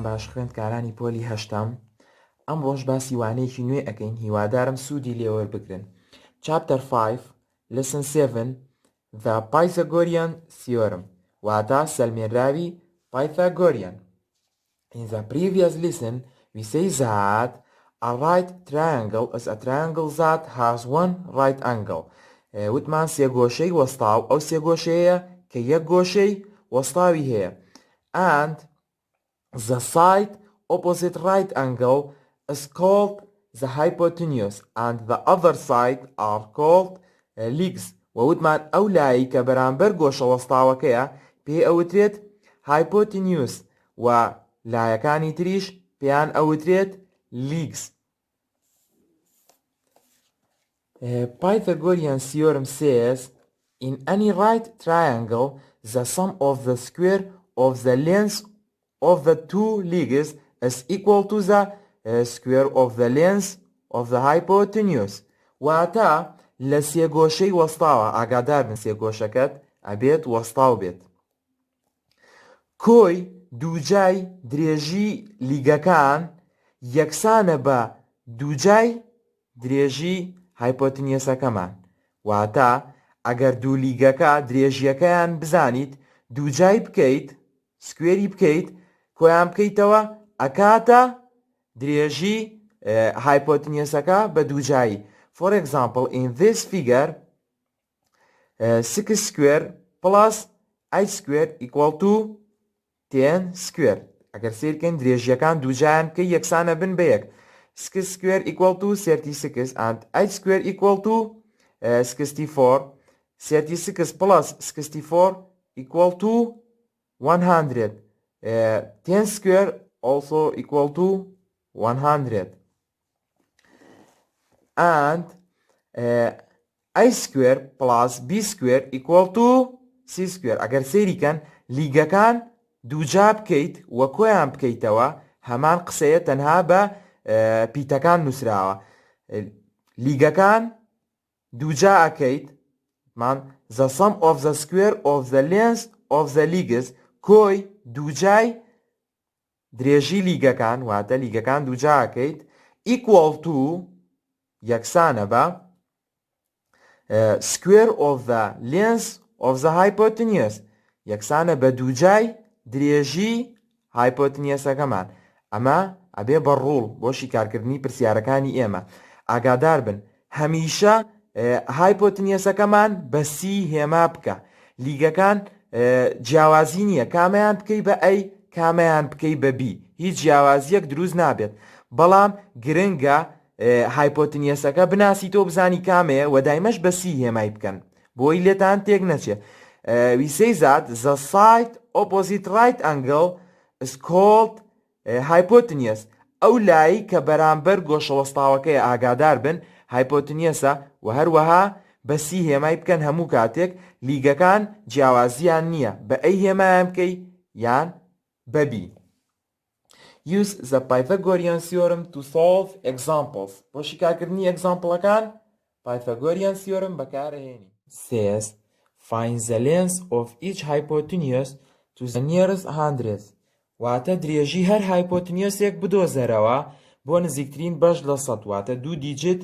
باش خوێندکارانی پۆلی هەشتم ئەم ڕۆژ باسی وانەیەکی نوێ ئەەکەین هیوادارم سوودی لێوەربگرن. Chapter 5 Lesson 7 The Pythagorean Theorem واتە سەلمێنراوی Pythagorean. In the previous lesson we say that a right triangle is a triangle that has one right angle. وتمان سێگۆشەی وەستاو ئەو سێگۆشەیە کە یەک گۆشەی وەستاوی هەیە. And the side opposite right angle is called the hypotenuse and the other side are called legs. ووتمان ئەو لایی کە بەرامبەر گۆشە وەستاوەکەیە پێ ئەوترێت hypotenuse و لایەکانی تریش پێیان ئەوترێت legs. Pythagorean theorem says in any right triangle the sum of the square of the length of the two legs is equal to the square of the length of the hypotenuse. واتە لە سێگۆشەی وەستاوە ئاگادار بن سێگۆشەکەت ئەبێت وەستاو بێت. کۆی دووجای درێژی لیگەکان یەکسانە بە دووجای درێژی هایپۆتنیەسەکەمان. واتە ئەگەر دوو لیگەکە درێژیەکەیان بزانیت دووجای بکەیت سکوێری بکەیت کۆیان بکەیتەوە ئەکاتە درێژی هایپۆتنیەسەکە بە دووجایی. For example, in this figure 6 square plus 8 square equal to 10 square. ئەگەر سیرکەین درێژیەکان دووجایان کە یەکسانە بن بە یەک. 6 square equal to 36 and 8 square equal to 64. 36 plus 64 equal to 100. 10 square also equal to 100. And a square plus b square equal to c square. ئەگەر سەیریکەن لیگەکان دووجا بکەیت وە کۆیان بکەیتەوە هەمان قسەیە تەنها بە پیتەکان نووسراوە. لیگەکان دووجا ئەکەیت مان the sum of the square of the length of the legs کۆی دووجای درێژی لیگەکان واتە لیگەکان دووجا ئەکەیت equal to یەکسانە بە square of the length of the hypotenuse یەکسانە بە دووجای درێژی هایپۆتنیەسەکەمان. ئەمە ئەبێ بە ڕوڵ بۆ شیکارکردنی پرسیارەکانی ئێمە. ئاگادار بن هەمیشە هایپۆتنیەسەکەمان بە سی هێما بکە. لیگەکان جیاوازی نییە کامەیان بکەی بە ئەی کامەیان بکەی بە بی هیچ جیاوازیەک دروست نابێت. بەڵام گرنگە هایپۆتنیەسەکە بناسی تۆ بزانی کامەیە و دایمەش بە سی هێمای بکەن بۆی لێتان تێک نەچێ. We say that the side opposite right angle is called hypotenuse. ئەو لایی کە بەرامبەر گۆشە وەستاوەکەی ئاگادار بن هایپۆتنیەسە و هەروەها بە سی هێمای بکەن هەموو کاتێک لیگەکان جیاوازیان نییە بە ئەی هێمایان بکەی یان بە بی. Use the Pythagorean theorem to solve examples. بۆ شیکارکردنی ئەگزامپڵەکان Pythagorean theorem بەکارهێنی. Says find the length of each hypotenuse to the nearest hundredth. واتە درێژی هەر هایپۆتنیۆسێک بدۆزەرەوە بۆ نزیکترین بەش لە سەد واتە دوو دیجت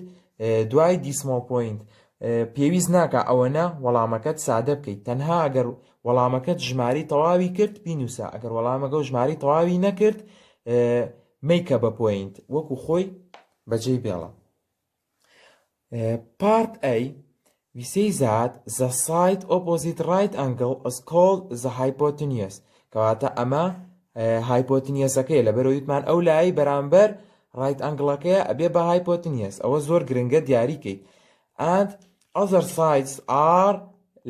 دوای دیسمۆ پۆینت. پێویست ناکە ئەوەنە وەڵامەکەت سادە بکەیت تەنها ئەگەر وەڵامەکەت ژماری تەواوی کرد بینوسە ئەگەر وەڵامەکە و ژماری تەواوی نەکرد میکە بە پۆینت وەکو خۆی بەجێی بێڵە. Part A we say that the side opposite right angle is called the hypotenuse. کەواتە ئەمە هایپۆتنیەسەکەی لەبەرەوەی وتمان ئەو لای بەرامبەر ڕایت ئەنگڵەکەیە ئەبێ بە هایپۆتنیەس ئەوە زۆر گرنگە دیاریکەیت. And other sides are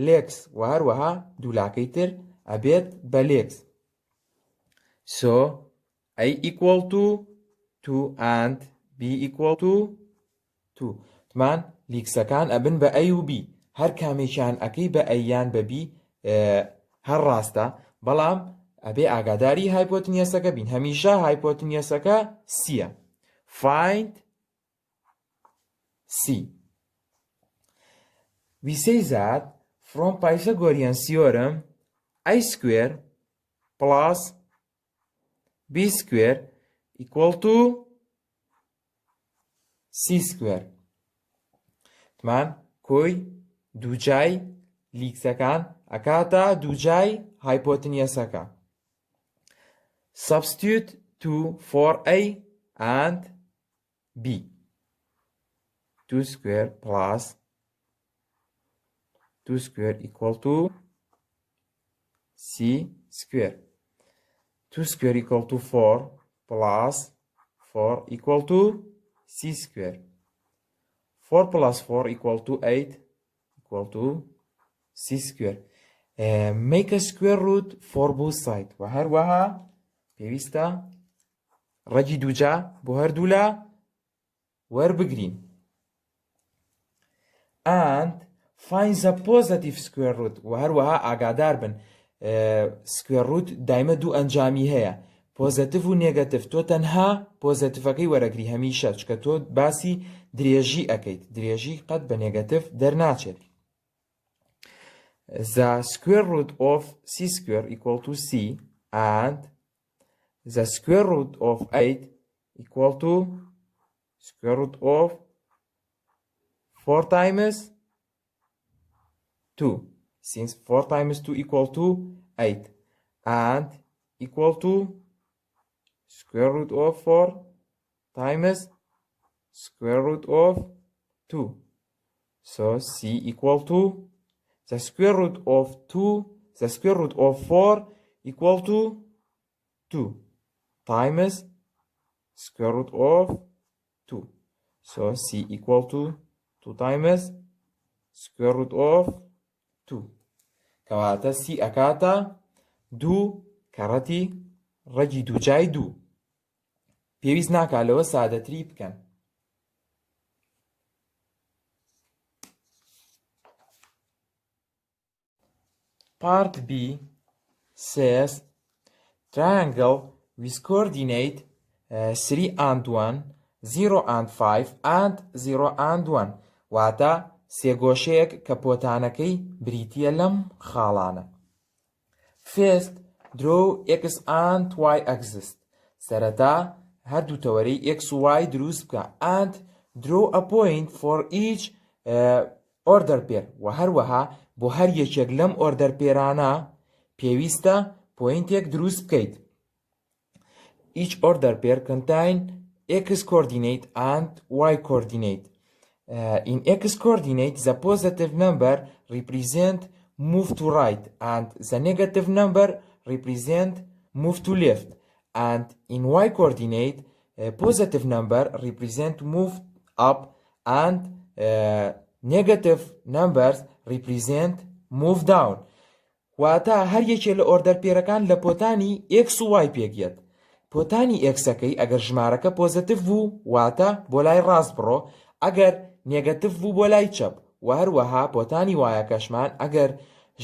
legs و هەروەها دوولاکەی تر ئەبێت بە legs. So A equal to 2 and B equal to 2. تمان لیکسەکان ئەبن بە A و B هەر کامێکیان ئەکەی بە A یان بە B هەر ڕاستە بەڵام ئەبێ ئاگاداری هایپۆتنیەسەکە بین هەمیشە هایپۆتنیەسەکە سیە. Find C. We say that from Pythagorean theorem a square plus b square equal to c square. تمان کۆی دووجای لیکسەکان ئەکاتە دووجای هایپۆتنیەسەکە. Substitute 2 for a and b. 2 square plus 2 square equal to c square. 2 square equal to 4 plus 4 equal to c square. 4 plus 4 equal to 8 equal to c square. Make a square root for both sides. وهروها پێویستە ڕەجی دووجا بۆ هەردوو لە وەربگرین. And find the positive square root. وهروها ئاگادار بن square root دایمە دوو ئەنجامی هەیە، پۆزەتیڤ و نێگەتیڤ. تۆ تەنها پۆزەتیڤەکەی وەرەگری هەمیشە، چکە تۆ باسی درێژی ئەەکەیت، درێژی قەت بە نێگەتیڤ دەرناچێت. The square root of c square equal to c and the square root of 8 equal to square root of 4 times 2, since 4 times 2 equal to 8, and equal to square root of 4 times square root of 2. So c equal to the square root of 2, the square root of 4 equal to 2 times square root of 2. So c equal to 2 times square root of 2. کەواتە c ئەکاتە 2 کەڕەتی ڕەجی دووجای 2. پێویست ناکاتەوە سادەتری بکەن. Part B says triangle with coordinate 3 and 1, 0 and 5 and 0 and 1. واتە سێگۆشەیەک کە پۆتانەکەی بریتیە لەم خاڵانە. First, draw x and y axis. سەرەتا هەردوو تەوەرەی x و y دروست بکە. And draw a point for each order pair. و هەروەها بۆ هەر یەکێک لەم order pairانە پێویستە پۆینتێک دروست بکەیت. Each order pair contain x coordinate and y coordinate. In x coordinate, the positive number represent move to right and the negative number represent move to left. And in y coordinate, positive number represent move up and negative numbers represent move down. واتە هەر یەکێ لە ئۆردەر پێرەکان لە پۆتانی x و y پێگێت. پۆتانی x-ەکەی ئەگەر ژمارەکە پۆزیتیڤ بوو واتە بۆ لای ڕاست بڕۆ، ئەگەر نێگەتیڤ بوو بۆ لای چەپ. و هەروەها پۆتانی y-ەکەشمان ئەگەر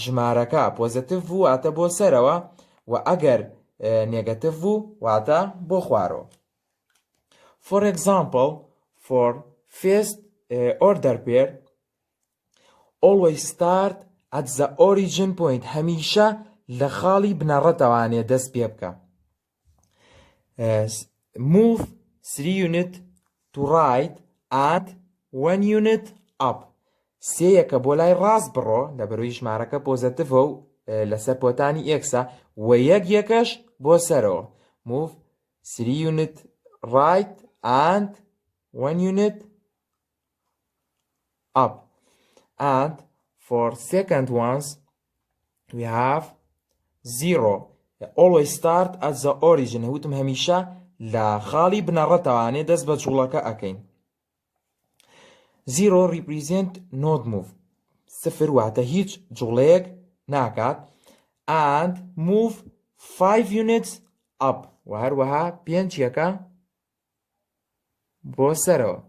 ژمارەکە پۆزیتیڤ بوو واتە بۆ سەرەوە، و ئەگەر نێگەتیڤ بوو واتە بۆ خوارەوە. For example, for first order pair, always start at the origin point. هەمیشە لە خاڵی بنەڕەتەوانێ دەست پێ بکە. Move 3 unit to right and 1 unit up. سێیەکە بۆ لای ڕاست بڕۆ لە بەروی ژمارەکە پۆزیتیڤە و لەسەر پۆتانی ئێکسە، و یەکێکەش بۆ سەرەوە. Move 3 unit right and 1 unit up. And for second ones we have 0. Always start at the origin. وتم هەمیشە لە خاڵی بنەڕەتەوانێ دەست بە جوڵەکە ئەەکەین. 0 represent not move. سفر واتە هیچ جوڵەیەک ناکات. And move 5 units up. و هەروەها 5 یەکە بۆ سەرەوە.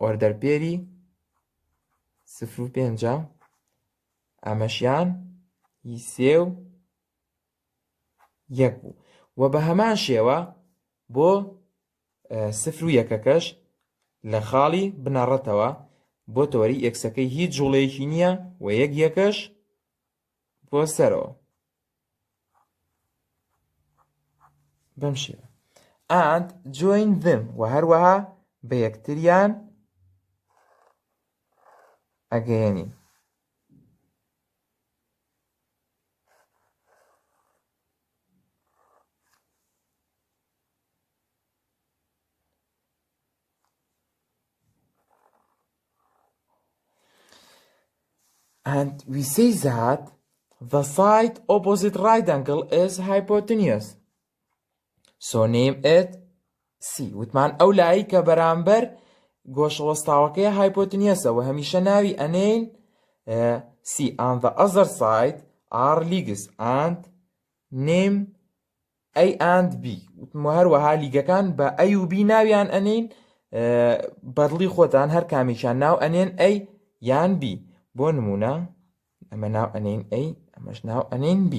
ئۆردەر پێری 0 و 5 ئەمەشیان هی 3 و 1 بوو. و بە هەمان شێوە بۆ 0 و 1ەکەش لە خاڵی بنەڕەتەوە بۆ تەوەری ئێکسەکەی هیچ جوڵەیەکی نییە، و یەکێکەش بۆ سەرەوە. بەم شێوە. and join them و هەروەها بە یەکتریان ئەگەیەنین. And we say that the side opposite right angle is hypotenuse. So name it C. وتمان ئەو لایی کە بەرامبەر گۆشەوەستاوەکەی hypotenuse و هەمیشە ناوی ئەنێین C. On the other side are legs and name A and B. هەروەها لیگەکان بە A و B ناویان ئەنێین بەدڵی خۆتان هەر کامیشان ناو ئەنێن A یان B. بۆ نمونە ئەمە ناو ئەنێن A ئەمەش ناو ئەنێن B.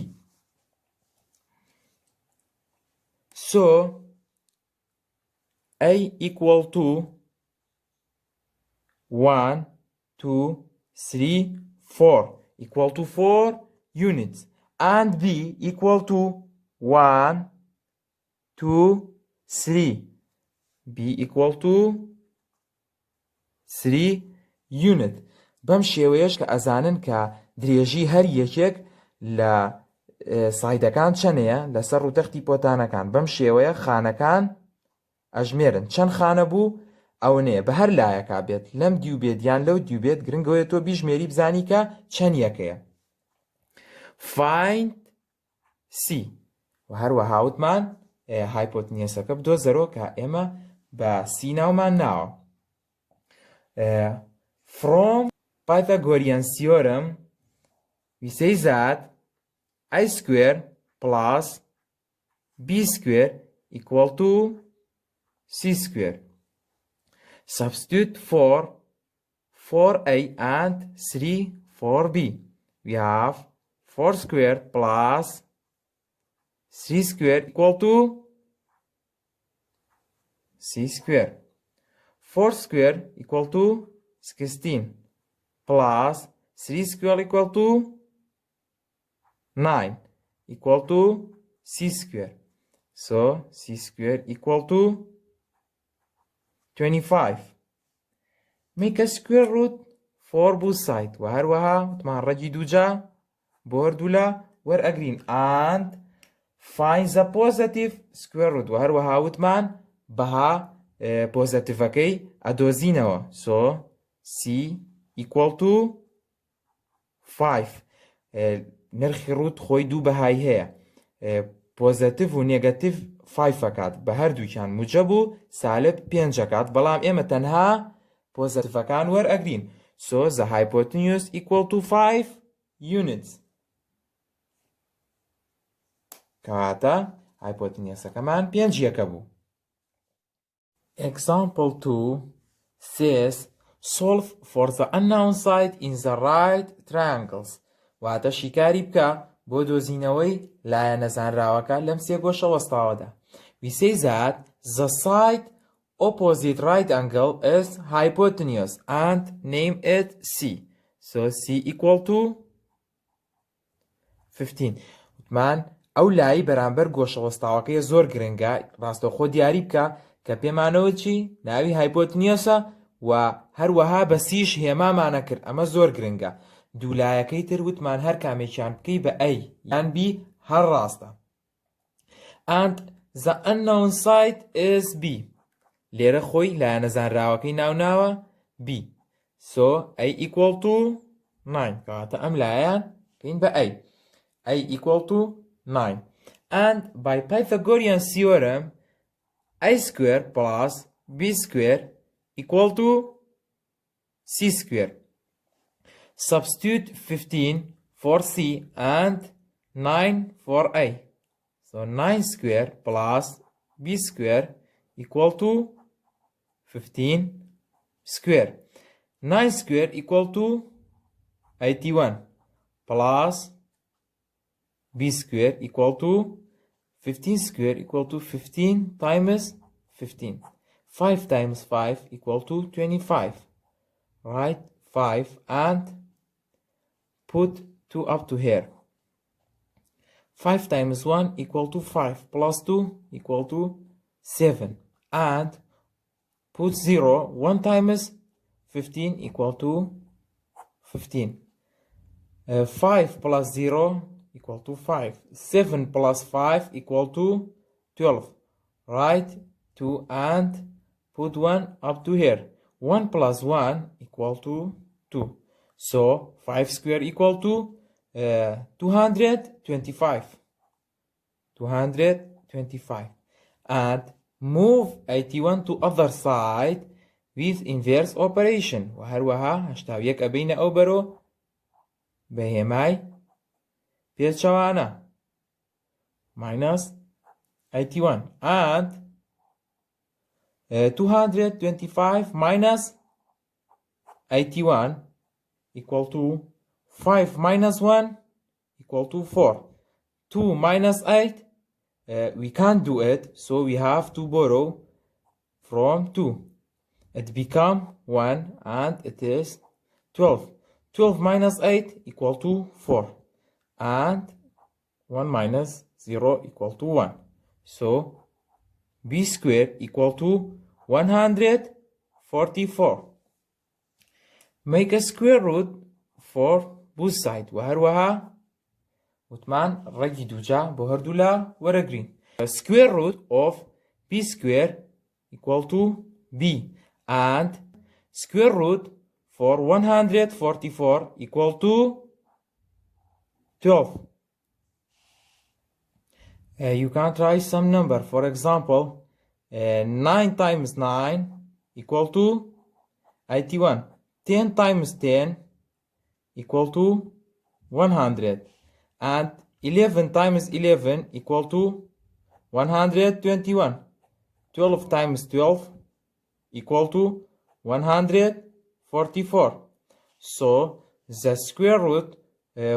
So A equal to 1, 2, 3, 4 equal to 4 units and B equal to 1, 2, 3 B equal to 3 unit. بەم شێوەیەش کە ئەزانن کە درێژی هەر یەکێک لە سایدەکان چەندەیە لەسەر ڕووتەختی پۆتانەکان. بەم شێوەیە خانەکان ئەژمێرن چەند خانە بوو ئەوەنەیە بە هەر لایەکا بێت لەم دیو بێت یان لەو دیو بێت گرنگەوەیە تۆ بیژمێری بزانی کە چەند یەکەیە. find C و هەروەها وتمان هایپۆتنیەسەکە بدۆزەرەوە کە ئێمە بە C ناومان ناوە. From Pythagorean theorem we say that I square plus B square equal to C square. Substitute 4a and 3 4b. We have 4 square plus 3 square equal to C square. 4 square equal to 16 plus 3 square equal to 9 equal to C square. So C square equal to 25. Make a square root for both sides. وهروها وتمان ڕەگی دووجا بۆ هەردوولا وەرئەگرین and find the positive square root. وهروها وتمان بەها پۆزەتیڤەکەی ئەدۆزینەوە. So C equal to 5. نرخی ڕوت خۆی دوو بەهای هەیە پۆزەتیڤ و نێگەتیڤ 5 ئەکات بە هەردووکیان موجب و سالب 5 ئەکات بەڵام ئێمە تەنها پۆزەتیڤەکان وەرئەگرین. So the hypotenuse equal to 5 units. کەواتە هایپۆتنیەسەکەمان 5 یەکە بوو. Example 2 says solve for the unknown side in the right triangles. واتە شیکاری بکە بۆ دۆزینەوەی لایە نەزانراوەکە لەم سێ گۆشەوەستاوەدا. We say that the side opposite right angle is hypotenuse and name it C. So C equal to 15. وتمان ئەو لایی بەرامبەر گۆشەوەستاوەکەی زۆر گرنگە ڕاستەوخۆ دیاری بکە کە پێمانەوە چی ناوی هایپۆتنیوسە و هەروەها بە سیش هێمامانە کرد ئەمە زۆر گرنگە. دوولایەکەی تر وتمان هەر کامێکیان بکەی بە A یان B هەر ڕاستە. And the unknown side is B. لێرە خۆی لایە نەزانراوەکەی ناوناوە B. So A equal to 9. کەواتە ئەم لایەن بکەین بە A. A equal to 9. And by Pythagorean theorem A square plus B square equal to C square. Substitute 15 for C and 9 for A. So 9 square plus B square equal to 15 square. 9 square equal to 81 plus B square equal to 15 square equal to 15 times 15. 5 times 5 equal to 25. Write 5 and put 2 up to here. 5 times 1 equal to 5 plus 2 equal to 7. And put 0 1 times 15 equal to 15. 5 plus 0 equal to 5. 7 plus 5 equal to 12. Write 2 and put 1 up to here. 1 plus 1 equal to 2. So 5 square equal to 225. 225. And move 81 to other side with inverse operation. وهروها هشتاويك أبين أوبرو بهماي بيتشوانا minus 81 and 225 minus 81 equal to 5 minus 1 equal to 4. 2 minus 8 we can't do it, so we have to borrow from 2. It become 1 and it is 12. 12 minus 8 equal to 4. And 1 minus 0 equal to 1. So b squared equal to 144. Make a square root for both sides. وهروها وثمان رجي دوجا بهردولا ورقرين. The square root of b squared equal to b. And square root for 144 equal to 12. You can try some number. For example, 9 times 9 equal to 81. 10 times 10 equal to 100. And 11 times 11 equal to 121. 12 times 12 equal to 144. So the square root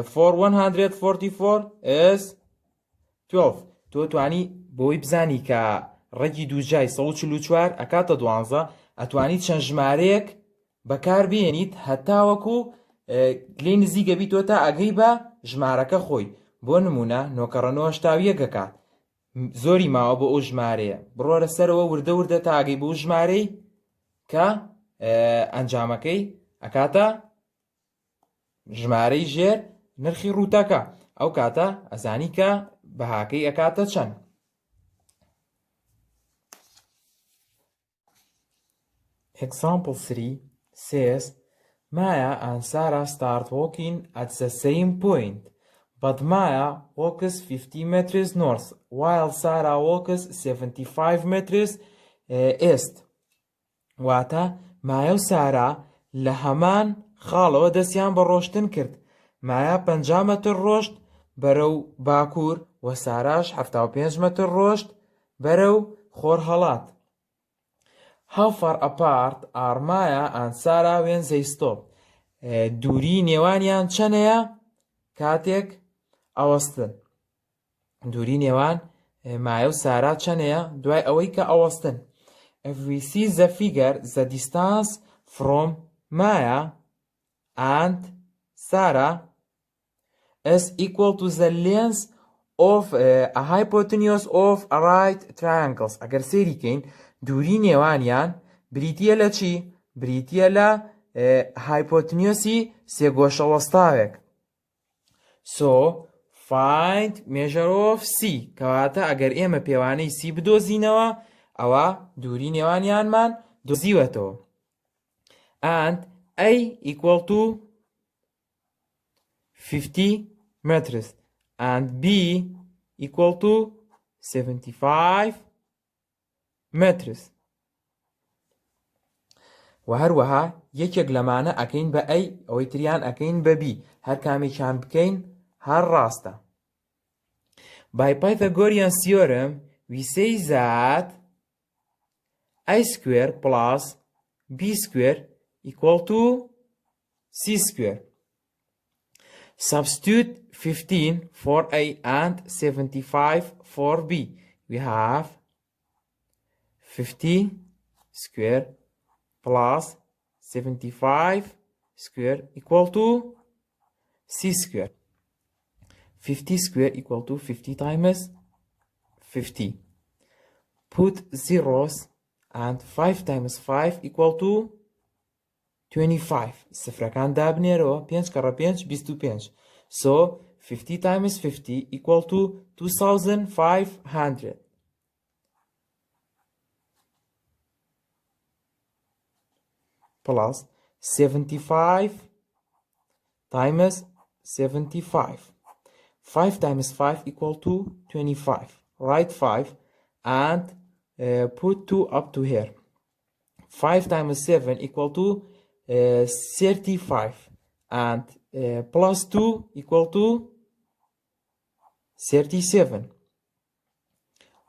for 144 is 12. تو توانی بۆی بزانی کە ڕێگی دووجای 144 ئەکاتە 12 ئەتوانیت چەند ژمارەیەک بەکار بێنیت هەتاوەکو لێی نزیکە بیتەوە تا ئەگەی بە ژمارەکە خۆی. بۆ نمونە 9.91 ئەکات زۆری ماوە بۆ ئەو ژمارەیە بڕۆرە سەرەوە وردە وردە تا ئەگەی بۆ ژمارەی کە ئەنجامەکەی ئەکاتە ژمارەی ژێر نرخی ڕووتەکە. ئەو کاتە ئەزانی کە بەهاکەی ئەکاتە چەند. Example 3 says Maya and Sarah start walking at the same point, but Maya walks 50 meters north while Sarah walks 75 meters east. واتە مایە و سارا لە هەمان خاڵەوە دەستیان بە ڕۆشتن کرد. مایە 50 مەتر ڕۆشت بەرەو باکوور و ساراش 75 مەتر ڕۆشت بەرەو خۆرهەڵات. How far apart are Maya and Sarah when they stop? دووری نێوانیان چەندەیە کاتێک ئەوەستن؟ دووری نێوان مایە و سارا چەندەیە دوای ئەوەی کە ئەوەستن؟ If we see the figure, the distance from Maya and Sarah is equal to the length of a hypotenuse of a right triangles. ئەگەر سێری کەین دووری نێوانیان بریتیە لە چی؟ بریتیە لە hypotenuse سێگۆشەوەستاوێک. So find measure of C. کەواتە ئەگەر ئێمە پێوانەی C بدۆزینەوە ئەوە دووری نێوانیانمان دۆزیوەتەوە. And A equal to 50 meters and B equal to 75 meters. وهروەها یەکێک لەمانە ئەکەین بە A ئەوەی تریان ئەکەین بە B. هەر کامێکیان بکەین هەر ڕاستە. By Pythagorean theorem we say that A square plus B square equal to C square. Substitute 15 for A and 75 for B. We have 50 square plus 75 square equal to C square. 50 square equal to 50 times 50. Put zeros and 5 times 5 equal to 25. سفرەکان دابنێرەوە 5 کەڕە 5 25. So 50 times 50 equal to 2500. Plus 75 times 75. 5 times 5 equal to 25. Write 5 and put 2 up to here. 5 times 7 equal to 35 and plus 2 equal to 37.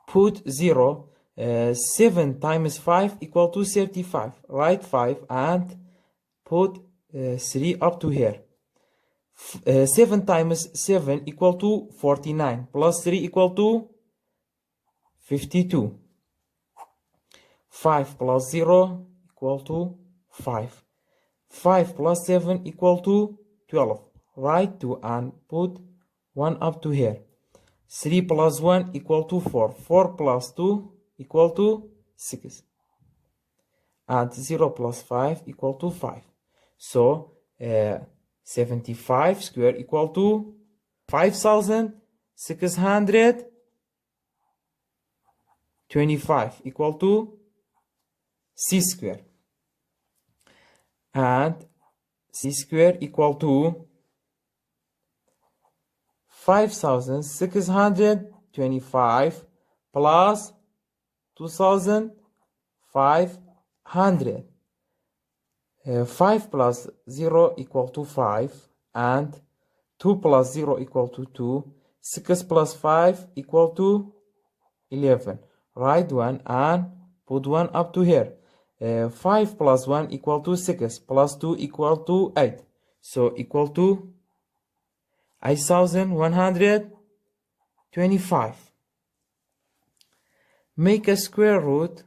Put 0. 7 times 5 equal to 35. Write 5 and put 3 up to here. 7 times 7 equal to 49 plus 3 equal to 52. 5 plus 0 equal to 5. 5 plus 7 equal to 12. Write 2 and put 1 up to here. 3 plus 1 equal to 4. 4 plus 2 equal to 6. And 0 plus 5 equal to 5. So 75 square equal to 5625 equal to c square. And c square equal to 5625 plus 2500. 5 plus 0 equal to 5 and 2 plus 0 equal to 2. 6 plus 5 equal to 11. Write 1 and put 1 up to here. 5 plus 1 equal to 6 plus 2 equal to 8. So equal to 8125. Make a square root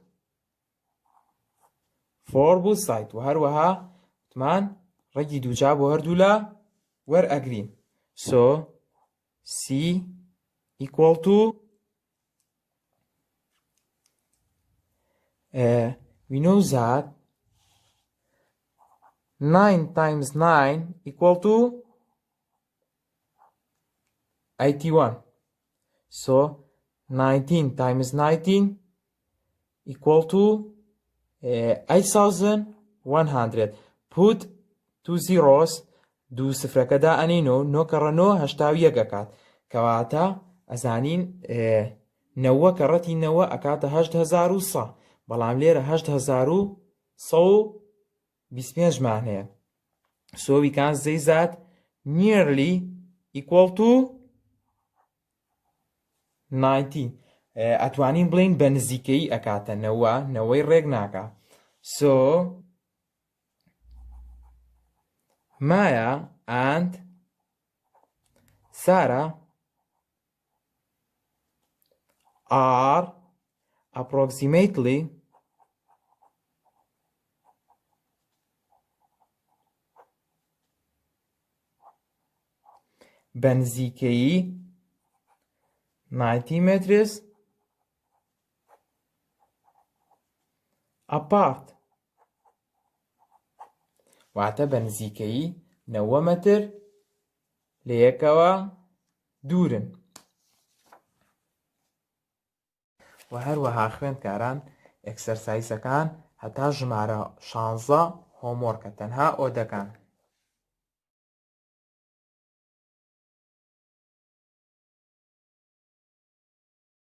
for both sides. وهروها تمان رجي دوجاب وهردولا we're agreeing. So C equal to we know that 9 times 9 equal to 81. So 19 times 19 equal to 8100. Put 2 zeros. دو سفرەکەدا ئەنینەوە 9 کەڕە 9 هەشتاوی یەکەکات کەواتە ئەزانین 90 کەڕەتی 90 ئەکاتە 8100 بەڵام لێرە 8125 مان هەیە. So we can say that nearly equal to 19. ئەتوانین بڵین بە نزیکەی ئەکاتە 90 90 ڕێک ناکە. So Maya and Sarah are approximately بنزيكي 90 meters apart. واتە بەنزیکەیی 90 مەتر لە یەکەوە دوورن. و هەروەها خوێندکاران ئەکسەرسایزەکان هەتا ژمارە 16 هۆمۆرکە تەنها ئۆدەکان.